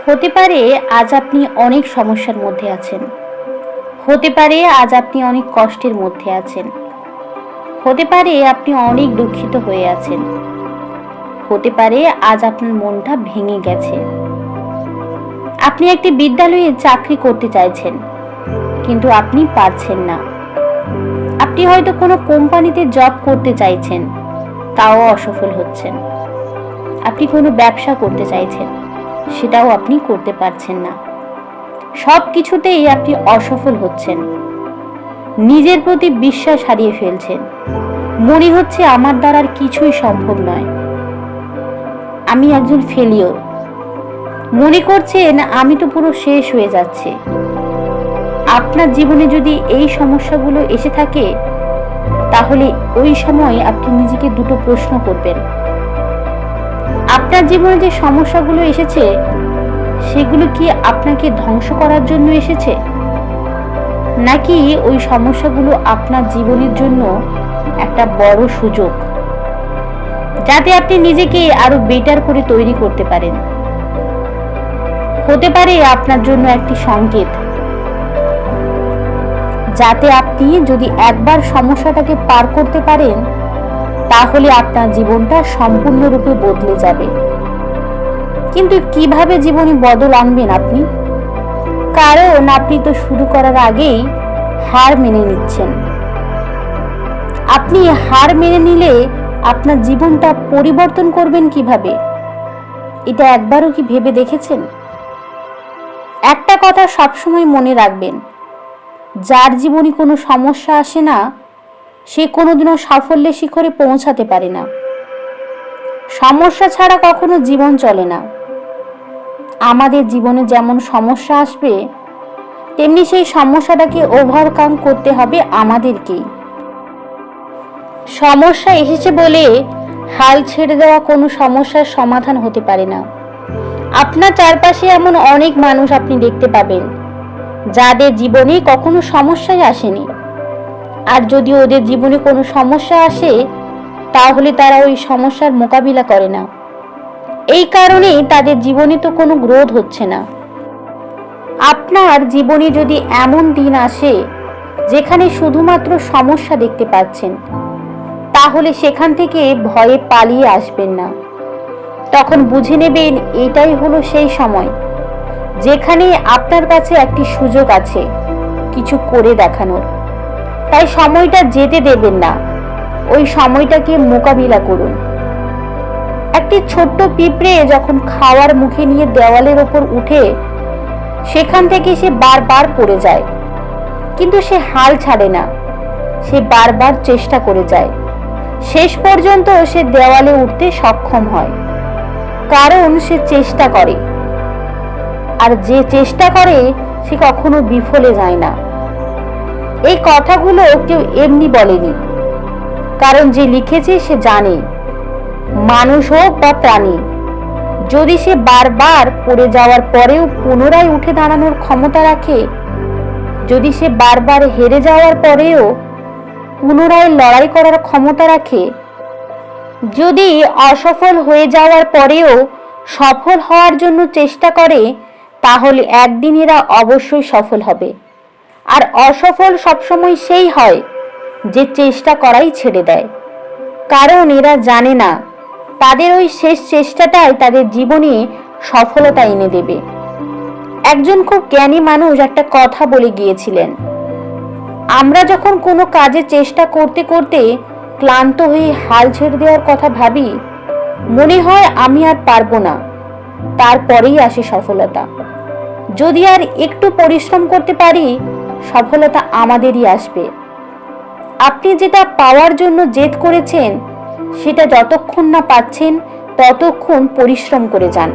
হতে পারে আজ আপনি অনেক সমস্যার মধ্যে আছেন। হতে পারে আজ আপনি অনেক কষ্টের মধ্যে আছেন। হতে পারে আপনি অনেক দুঃখিত হয়ে আছেন। হতে পারে আজ আপনার মনটা ভেঙে গেছে। আপনি একটি বিদ্যালয়ে চাকরি করতে চাইছেন, কিন্তু আপনি পারছেন না। আপনি হয়তো কোনো কোম্পানিতে জব করতে চাইছেন, তাও অসফল হচ্ছেন। আপনি কোনো ব্যবসা করতে চাইছেন, সেটাও আপনি করতে পারছেন না। সব কিছুতেই আপনি অসফল হচ্ছেন। নিজের প্রতি বিশ্বাস হারিয়ে ফেলছেন। মনে হচ্ছে আমার দ্বারা আর কিছুই সম্ভব নয়, আমি একজন ফেলিওর। মনে করছেন আমি তো পুরো শেষ হয়ে যাচ্ছে। আপনার জীবনে যদি এই সমস্যাগুলো এসে থাকে, তাহলে ওই সময় আপনি নিজেকে দুটো প্রশ্ন করবেন। আপনার জীবনে যে সমস্যাগুলো এসেছে, সেগুলো কি আপনাকে ধ্বংস করার জন্য এসেছে, নাকি ওই সমস্যাগুলো আপনার জীবনের জন্য একটা বড় সুযোগ, যাতে আপনি নিজেকে আরো বেটার করে তৈরি করতে পারেন। হতে পারে আপনার জন্য একটি সংকেত, যাতে আপনি যদি একবার সমস্যাটাকে পার করতে পারেন, তাহলে আপনার জীবনটা সম্পূর্ণরূপে বদলে যাবে। কিন্তু কিভাবে জীবনে বদল আনবেন আপনি? কারণ আপনি তো শুরু করার আগেই হার মেনে নিচ্ছেন। আপনি হার মেনে নিলে আপনার জীবনটা পরিবর্তন করবেন কিভাবে? এটা একবারও কি ভেবে দেখেছেন? একটা কথা সবসময় মনে রাখবেন, যার জীবনে কোনো সমস্যা আসে না, সে কোনোদিনও সাফল্যের শিখরে পৌঁছাতে পারে না। সমস্যা ছাড়া কখনো জীবন চলে না। আমাদের জীবনে যেমন সমস্যা আসবে, তেমনি সেই সমস্যাটাকে ওভারকাম করতে হবে আমাদেরকেই। সমস্যা এসেছে বলে হাল ছেড়ে দেওয়া কোনো সমস্যার সমাধান হতে পারে না। আপনার চারপাশে এমন অনেক মানুষ আপনি দেখতে পাবেন, যাদের জীবনে কখনো সমস্যাই আসেনি। আর যদি ওদের জীবনে কোনো সমস্যা আসে, তাহলে তারা ওই সমস্যার মোকাবিলা করে না। এই কারণেই তাদের জীবনে তো কোনো গ্রোথ হচ্ছে না। আপনার জীবনে যদি এমন দিন আসে যেখানে শুধুমাত্র সমস্যা দেখতে পাচ্ছেন, তাহলে সেখান থেকে ভয়ে পালিয়ে আসবেন না। তখন বুঝে নেবেন এটাই হলো সেই সময় যেখানে আপনার কাছে একটি সুযোগ আছে কিছু করে দেখানোর। তাই সময়টা যেতে দেবেন না, ওই সময়টাকে মোকাবিলা করুন। একটি ছোট্ট পিঁপড়ে যখন খাওয়ার মুখে নিয়ে দেওয়ালের ওপর উঠে, সেখান থেকে সে বারবার পড়ে যায়, কিন্তু সে হাল ছাড়ে না। সে বারবার চেষ্টা করে যায়। শেষ পর্যন্ত সে দেওয়ালে উঠতে সক্ষম হয়, কারণ সে চেষ্টা করে। আর যে চেষ্টা করে সে কখনো বিফলে যায় না। এই কথাগুলো কেউ এমনি বলেনি, কারণ যে লিখেছে সে জানে, মানুষ হোক বা প্রাণী, যদি সে বারবার পড়ে যাওয়ার পরেও পুনরায় উঠে দাঁড়ানোর ক্ষমতা রাখে, যদি সে বারবার হেরে যাওয়ার পরেও পুনরায় লড়াই করার ক্ষমতা রাখে, যদি অসফল হয়ে যাওয়ার পরেও সফল হওয়ার জন্য চেষ্টা করে, তাহলে একদিন এরা অবশ্যই সফল হবে। আর অসফল সবসময় সেই হয় যে চেষ্টা করাই ছেড়ে দেয়, কারণ এরা জানে না তাদের ওই শেষ চেষ্টাটাই তাদের জীবনে সফলতা এনে দেবে। একজন খুব জ্ঞানী মানুষ একটা কথা বলে গিয়েছিলেন, আমরা যখন কোনো কাজে চেষ্টা করতে করতে ক্লান্ত হয়ে হাল ছেড়ে দেওয়ার কথা ভাবি, মনে হয় আমি আর পারবো না, তারপরেই আসে সফলতা। যদি আর একটু পরিশ্রম করতে পারি, সফলতা আমাদেরই আসবে। আপনি যেটা পাওয়ার জন্য জেদ করেছেন, সেটা যতক্ষণ না পাচ্ছেন ততক্ষণ পরিশ্রম করে যান।